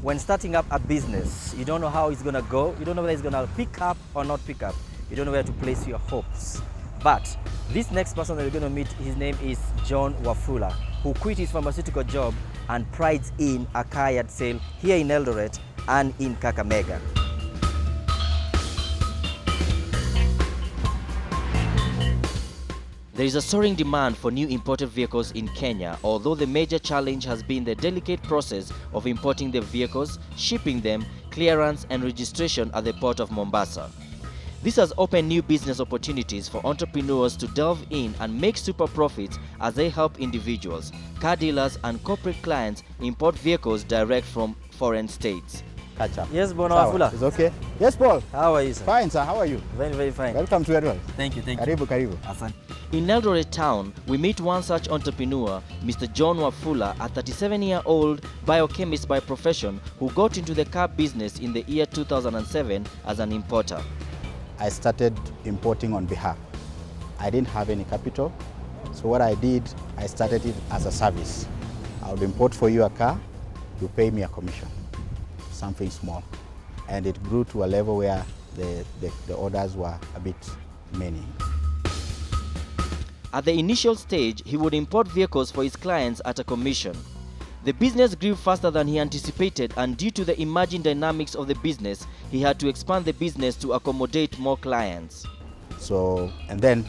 when starting up a business, you don't know how it's gonna go, you don't know whether it's gonna pick up or not pick up, you don't know where to place your hopes. But this next person that you're gonna meet, his name is John Wafula, who quit his pharmaceutical job and prides in a car yard sale here in Eldoret and in Kakamega. There is a soaring demand for new imported vehicles in Kenya, although the major challenge has been the delicate process of importing the vehicles, shipping them, clearance and registration at the port of Mombasa. This has opened new business opportunities for entrepreneurs to delve in and make super profits as they help individuals, car dealers and corporate clients import vehicles direct from foreign states. Catch up. Yes, Bwana Wafula. It's okay. Yes, Paul. How are you, sir? Fine, sir. How are you? Very, very fine. Welcome to Eldoret. Thank you, thank you. Karibu, karibu. Asante. In Eldoret town, we meet one such entrepreneur, Mr. John Wafula, a 37-year-old biochemist by profession who got into the car business in the year 2007 as an importer. I started importing on behalf. I didn't have any capital, so what I did, I started it as a service. I would import for you a car, you pay me a commission, something small. And it grew to a level where the orders were a bit many. At the initial stage, he would import vehicles for his clients at a commission. The business grew faster than he anticipated, and due to the emerging dynamics of the business, he had to expand the business to accommodate more clients. So, and then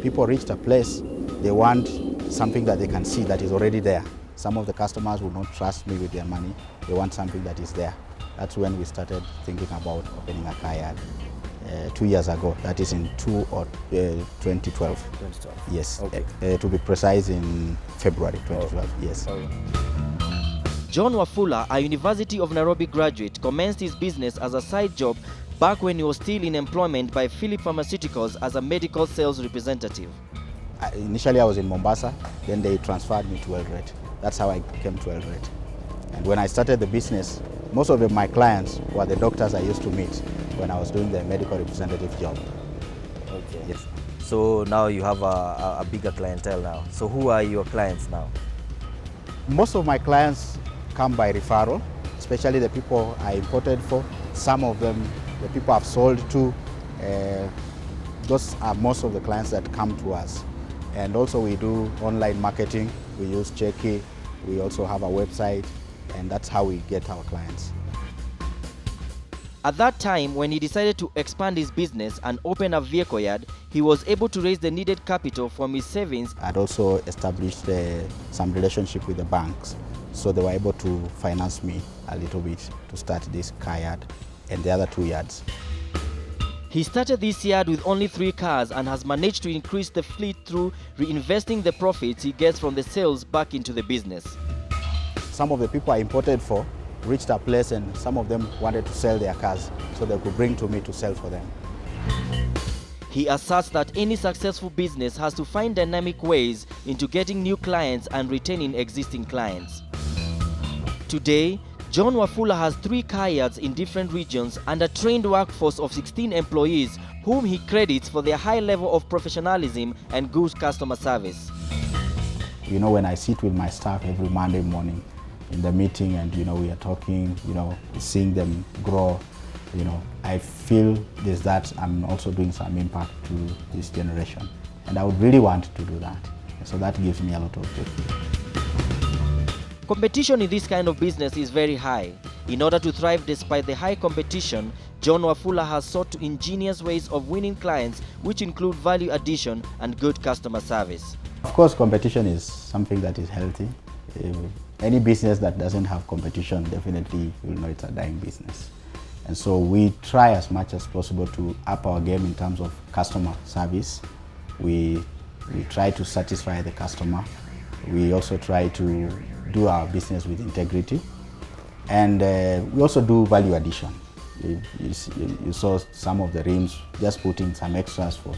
people reached a place, they want something that they can see that is already there. Some of the customers will not trust me with their money, they want something that is there. That's when we started thinking about opening a car yard 2 years ago. That is in 2012. 2012. Yes, Okay. to be precise, in February 2012. Yes. Okay. John Wafula, a University of Nairobi graduate, commenced his business as a side job back when he was still in employment by Philip Pharmaceuticals as a medical sales representative. Initially I was in Mombasa, then they transferred me to Eldoret. That's how I came to Eldoret. And when I started the business, most of my clients were the doctors I used to meet when I was doing the medical representative job. Okay. Yes. So now you have a bigger clientele now. So who are your clients now? Most of my clients come by referral, especially the people I imported for. Some of them, the people I've sold to, those are most of the clients that come to us. And also we do online marketing. We use Checky. We also have a website, and that's how we get our clients. At that time, when he decided to expand his business and open a vehicle yard, he was able to raise the needed capital from his savings. I'd also established some relationship with the banks, so they were able to finance me a little bit to start this car yard and the other 2 yards. He started this yard with only 3 cars and has managed to increase the fleet through reinvesting the profits he gets from the sales back into the business. Some of the people I imported for reached a place and some of them wanted to sell their cars, so they could bring to me to sell for them. He asserts that any successful business has to find dynamic ways into getting new clients and retaining existing clients. Today, John Wafula has 3 car yards in different regions and a trained workforce of 16 employees whom he credits for their high level of professionalism and good customer service. You know, when I sit with my staff every Monday morning in the meeting and, we are talking, seeing them grow, I feel there's that I'm also doing some impact to this generation. And I would really want to do that. So that gives me a lot of hope. Competition in this kind of business is very high. In order to thrive despite the high competition, John Wafula has sought to ingenious ways of winning clients, which include value addition and good customer service. Of course, competition is something that is healthy. Any business that doesn't have competition, definitely you'll know it's a dying business. And so we try as much as possible to up our game in terms of customer service. We try to satisfy the customer. We also try to do our business with integrity. And we also do value addition. You saw some of the rims, just putting some extras for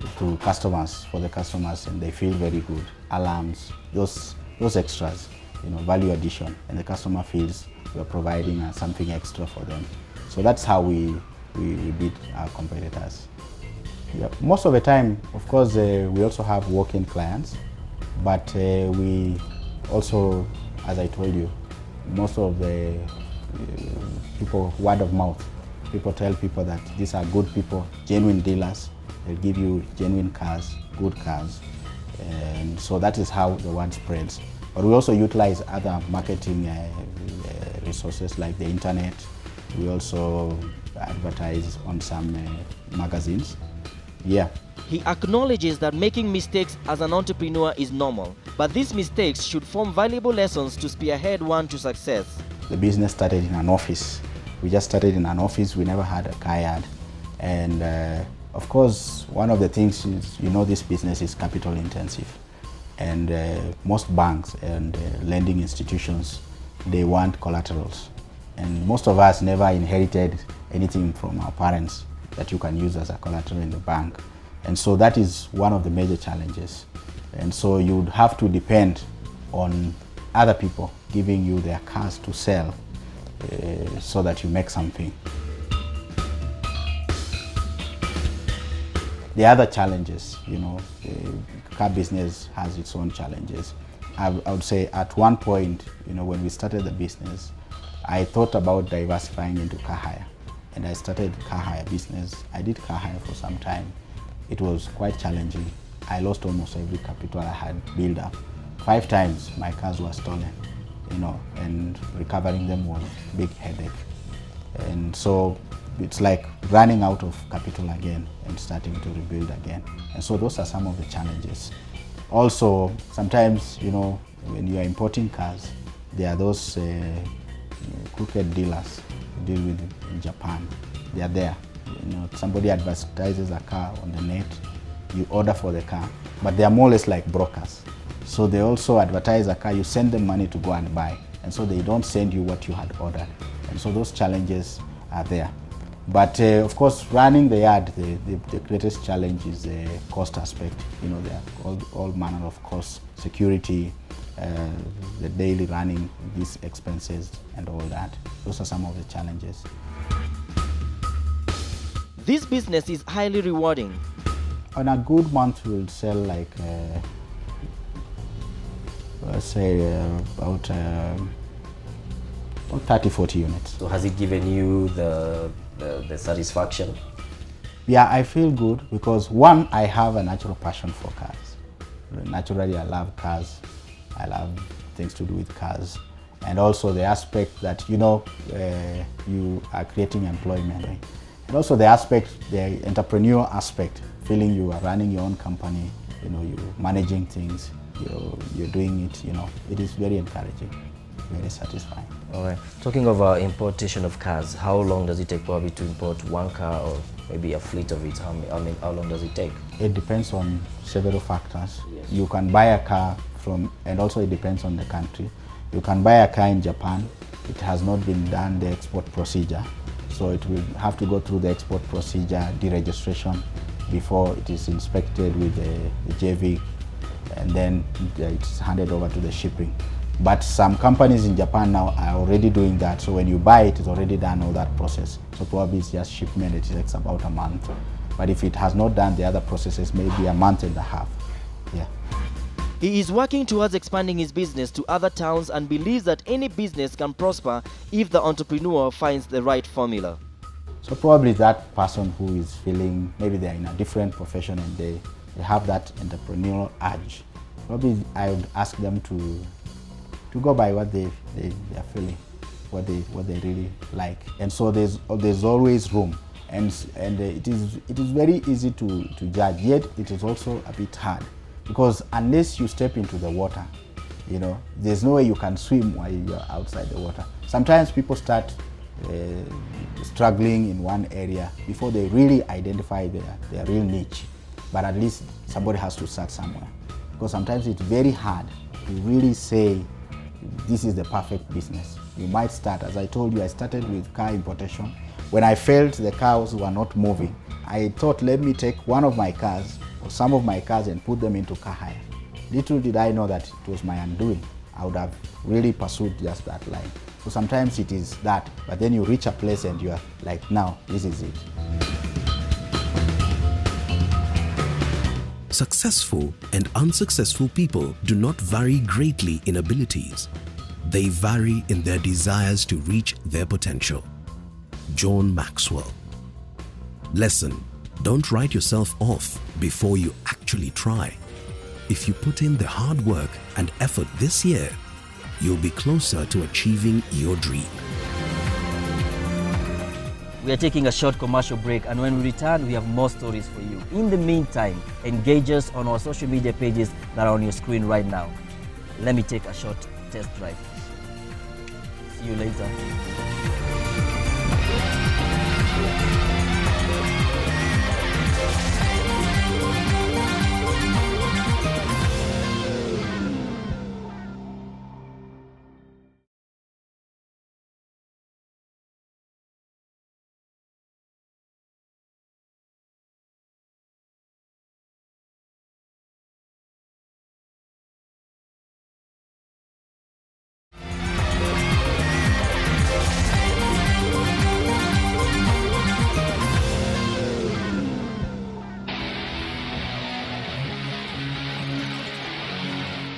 the customers, and they feel very good. Alarms, those extras, value addition, and the customer feels we're providing something extra for them. So that's how we beat our competitors. Yeah, most of the time, of course, we also have walk-in clients, but we also, as I told you, most of the people, word of mouth, people tell people that these are good people, genuine dealers. They'll give you genuine cars, good cars. And so that is how the word spreads. But we also utilize other marketing resources like the internet. We also advertise on some magazines. Yeah. He acknowledges that making mistakes as an entrepreneur is normal, but these mistakes should form valuable lessons to spearhead one to success. The business started in an office. We just started in an office. We never had a car yard. And of course, one of the things is, this business is capital intensive. And most banks and lending institutions, they want collaterals. And most of us never inherited anything from our parents that you can use as a collateral in the bank. And so that is one of the major challenges. And so you'd have to depend on other people giving you their cars to sell so that you make something. The other challenges, the car business has its own challenges. I would say at one point, when we started the business, I thought about diversifying into car hire. And I started car hire business. I did car hire for some time. It was quite challenging. I lost almost every capital I had built up. 5 times my cars were stolen, and recovering them was a big headache. And so it's like running out of capital again and starting to rebuild again. And so those are some of the challenges. Also, sometimes, when you are importing cars, there are those crooked dealers who deal with in Japan. They are there. Somebody advertises a car on the net, you order for the car, but they are more or less like brokers. So they also advertise a car, you send them money to go and buy, and so they don't send you what you had ordered. And so those challenges are there. But of course, running the yard, the greatest challenge is the cost aspect. There are all manner of costs, security, the daily running, these expenses and all that. Those are some of the challenges. This business is highly rewarding. On a good month, we'll sell like, let's say about 30-40 units. So has it given you the satisfaction? Yeah, I feel good because one, I have a natural passion for cars. Naturally, I love cars. I love things to do with cars. And also the aspect that, you are creating employment. And also the aspect, the entrepreneur aspect, feeling you are running your own company, you're managing things, you're doing it, it is very encouraging, very satisfying. All right. Talking of importation of cars, how long does it take probably to import one car or maybe a fleet of it? How long does it take? It depends on several factors. Yes. You can buy a car and also it depends on the country. You can buy a car in Japan. It has not been done the export procedure. So it will have to go through the export procedure, deregistration, before it is inspected with the JV, and then it's handed over to the shipping. But some companies in Japan now are already doing that. So when you buy it, it's already done all that process. So probably it's just shipment, it takes about a month. But if it has not done the other processes, maybe a month and a half. Yeah. He is working towards expanding his business to other towns and believes that any business can prosper if the entrepreneur finds the right formula. So probably that person who is feeling, maybe they're in a different profession and they have that entrepreneurial urge, probably I would ask them to go by what they are feeling, what they really like. And so there's always room. And it is very easy to judge, yet it is also a bit hard. Because unless you step into the water, there's no way you can swim while you're outside the water. Sometimes people start struggling in one area before they really identify their real niche. But at least somebody has to start somewhere. Because sometimes it's very hard to really say, this is the perfect business. You might start, as I told you, I started with car importation. When I felt the cars were not moving, I thought, let me take one of my cars or some of my cars and put them into car hire. Little did I know that it was my undoing. I would have really pursued just that line. So sometimes it is that, but then you reach a place and you are like, now, this is it. Successful and unsuccessful people do not vary greatly in abilities. they vary in their desires to reach their potential. John Maxwell. Lesson: don't write yourself off before you actually try. If you put in the hard work and effort this year, you'll be closer to achieving your dream. We are taking a short commercial break, and when we return, we have more stories for you. In the meantime, engage us on our social media pages that are on your screen right now. Let me take a short test drive. See you later.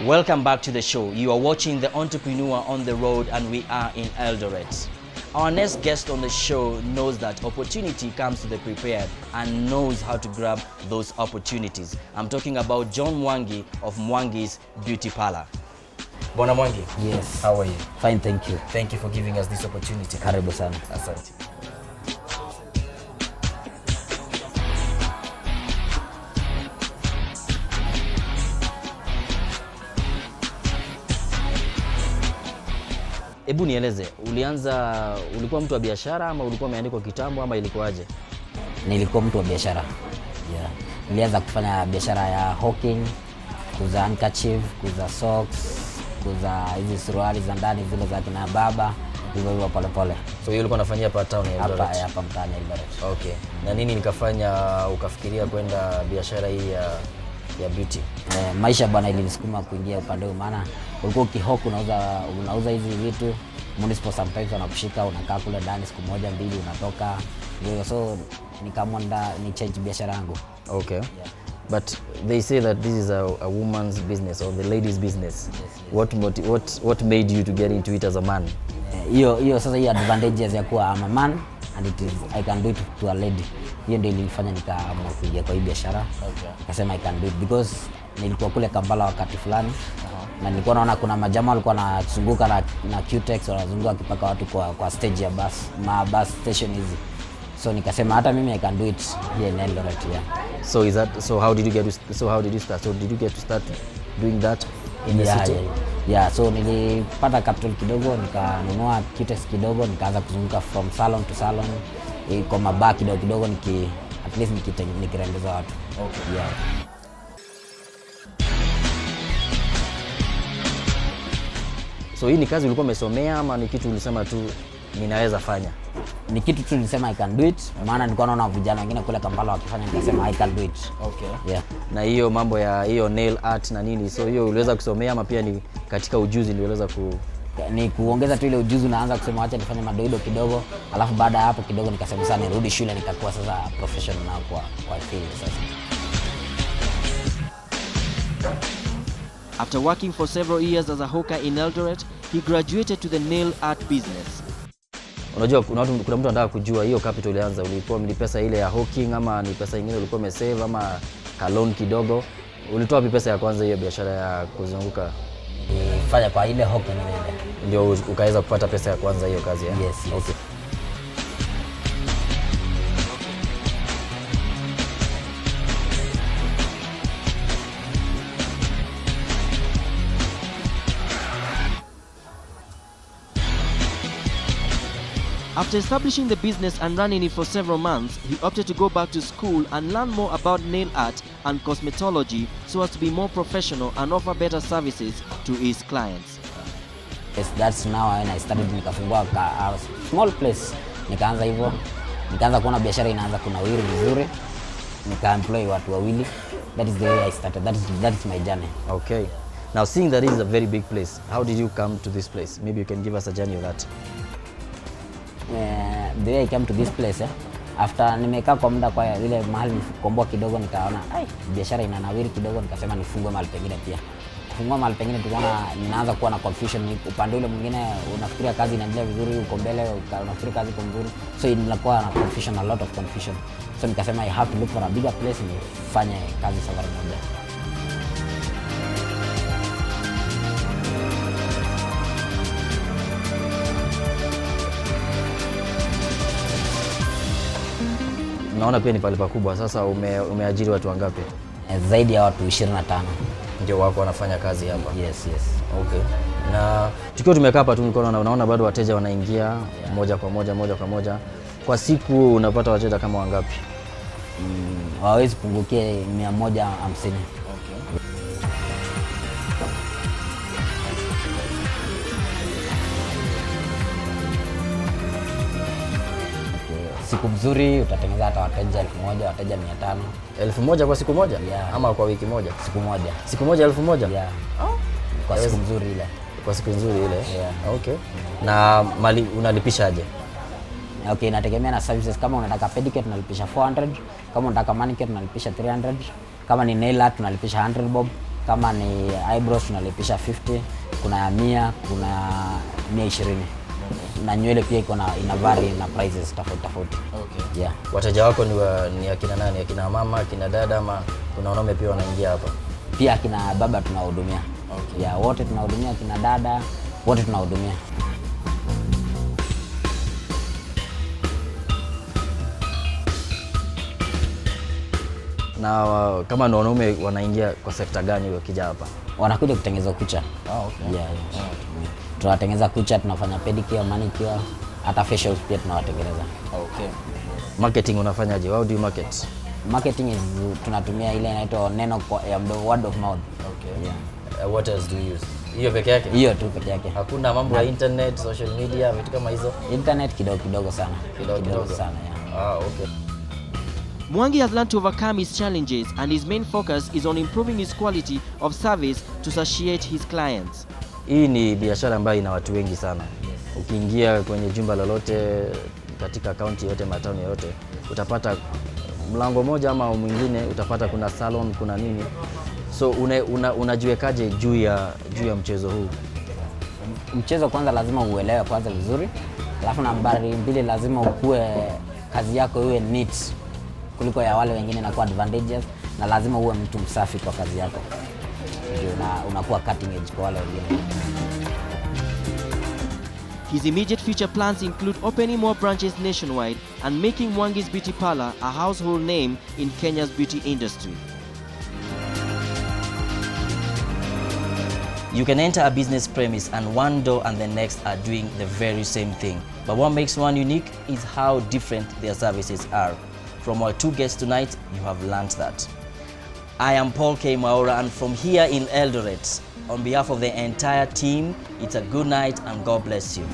Welcome back to the show. You are watching The Entrepreneur on the Road, and we are in Eldoret. Our next guest on the show knows that opportunity comes to the prepared and knows how to grab those opportunities. I'm talking about John Mwangi of Mwangi's Beauty Parlor. Bwana Mwangi. Yes. How are you? Fine, thank you. Thank you for giving us this opportunity. Karibu sana. Asante. Hebu nieleze, ulikuwa mtu wa biashara ama ulikuwa umeandikwa kitambo ama ilikuwaje? Nilikuwa mtu wa biashara. Yeah. Nilianza kufanya biashara ya hawking, kuuza handkerchief, kuuza socks, kuuza hizi suruali za ndani zile za kina baba, hivyo pole pole. So hiyo ulikuwa unafanyia hapa town ya Eldoret? Hapa mtaani Eldoret. Okay. Na nini nikafanya ukafikiria kwenda biashara hii ya beauty? Maisha bwana ilinisukuma kuingia upande huu, maana ulikuwa ukihawk unauza hizi vitu, municipal sometimes wanakushika, unakaa kule ndani siku moja mbili unatoka. So nikaamua ni change biashara yangu. Okay. Yeah. But they say that this is a woman's business or the lady's business. Yes. What made you to get into it as a man? Hiyo sasa hiyo advantages ya kuwa I'm a man and I can do it to a lady. Hiyo ndio ilifanya nikaamua kuingia kwa hii biashara. Okay. Nikasema I can do it because nilikuwa kule Kampala wakati fulani. Na nilikuwa naona kuna majamaa walikuwa wanazunguka na Qtex wanazunguka wakipaka watu kwa stage ya bus station hizi. So nikasema hata mimi I can do it here in Eldoret. Yeah. So how did you start? So did you get to start doing that in the city? Yeah, so nilipata capital kidogo, nikanunua Qtex kidogo, nikaanza kuzunguka from salon to salon, kwa mabaa kidogo at least nikirembeza watu. Okay. Yeah. So hii ni kazi ulikuwa umesomea ama ni kitu ulisema tu ninaweza fanya? Ni kitu tu nilisema I can do it, maana nilikuwa naona vijana wengine kule Kampala wakifanya, nikasema I can do it. Okay. Yeah. Na hiyo mambo ya hiyo nail art na nini, so hiyo uliweza kusomea ama pia ni katika ujuzi ndio uliweza ni kuongeza tu ile ujuzi, unaanza kusema acha nifanye madoido kidogo, alafu baada ya hapo kidogo nikasema sasa nirudi shule nikakuwa sasa professional na kwa field sasa. After working for several years as a hawker in Eldoret, he graduated to the nail art business. Unajua kuna mtu anataka kujua hiyo capital ulianza, ulikuwa ni pesa ile ya hawking ama ni pesa nyingine ulikuwa umesave ama ka loan kidogo? Ulitoa wapi pesa ya kwanza hiyo biashara ya kuzunguka? Nilifanya kwa ile hawking ile. Ndio ukaweza kupata pesa ya kwanza hiyo kazi ya? Yes. Okay. After establishing the business and running it for several months, he opted to go back to school and learn more about nail art and cosmetology so as to be more professional and offer better services to his clients. Yes, that's now when I started, nikafungua a small place. Nikaanza kuona biashara inaanza kunawiri vizuri. Nika-employ watu wawili. That is the way I started. That is my journey. Okay. Now seeing that this is a very big place, how did you come to this place? Maybe you can give us a journey of that. The way I came to this place, after nimekaa kwa muda kwa ile mahali nikomboa kidogo, nikaona biashara inanawiri kidogo, nikasema nifungue mahali pengine pia. kufungua mahali pengine tukaona ninaanza kuwa na confusion. Upande ule mwingine unafikiria kazi inaendelea vizuri, uko mbele unafikiria kazi iko nzuri, so inakuwa na confusion, a lot of confusion. So nikasema I have to look for a bigger place nifanye kazi safari moja. Naona pia ni pale pakubwa. Sasa umeajiri watu wangapi? Zaidi ya watu 25 ndio wako wanafanya kazi hapa? Yes. Okay. Na tukiwa tumekaa hapa tu unaona bado wateja wanaingia moja kwa moja. Kwa siku unapata wateja kama wangapi? Hawezi pungukia 150. Siku mzuri utatengeneza hata wateja 1000, wateja 500. 1000 kwa siku moja? Yeah. Ama kwa wiki moja? Siku moja. Siku moja 1000? Yeah. Kwa siku nzuri ile. Kwa siku nzuri ile? Yeah. Okay. Na mali unalipishaje? Okay, inategemea na services. Kama unataka pedicure tunalipisha 400, kama unataka manicure tunalipisha 300, kama ni nail art tunalipisha 100 bob, kama ni eyebrows tunalipisha 50, kuna 100, kuna 120. Na nywele pia ina vary na prices tofauti. Okay. Yeah. Wateja wako ni akina nani? Akina mama, akina dada, ama kuna wanaume pia wanaingia hapa? Pia akina baba tunahudumia. Okay. Yeah, wote tunahudumia, akina dada wote tunahudumia. Na kama ni wanaume wanaingia kwa sekta gani wakija hapa? Wanakuja kutengeneza kucha. Okay. Yeah. Tunatengeneza kucha, tunafanya pedicure, manicure, hata facials pia tunawatengeneza. Okay. Marketing unafanyaje? How do you market? Marketing is tunatumia ile inaitwa neno ya word of mouth. Okay. Yeah. What else do you use? Hiyo peke yake? Hiyo tu peke yake. Hakuna mambo ya internet, social media, vitu kama hizo? Internet kidogo sana. Kidogo sana, yeah. Okay. Mwangi has learned to overcome his challenges, and his main focus is on improving his quality of service to satiate his clients. Hii ni biashara ambayo ina watu wengi sana. Ukiingia kwenye jumba lolote katika kaunti yote, matauni yote, utapata mlango moja ama mwingine utapata kuna salon, kuna nini. So unajiwekaje juu ya mchezo huu? Mchezo kwanza lazima uelewe kwanza vizuri. Alafu nambari 2 lazima ukue kazi yako iwe neat kuliko ya wale wengine, na kwa advantages, na lazima uwe mtu msafi kwa kazi yako. Ndio unakuwa cutting edge kwa wale wengine. His immediate future plans include opening more branches nationwide and making Mwangi's Beauty Parlor a household name in Kenya's beauty industry. You can enter a business premise and one door and the next are doing the very same thing. But what makes one unique is how different their services are. From our 2 guests tonight, you have learned that. I am Paul K. Maura, and from here in Eldoret, on behalf of the entire team, it's a good night and God bless you.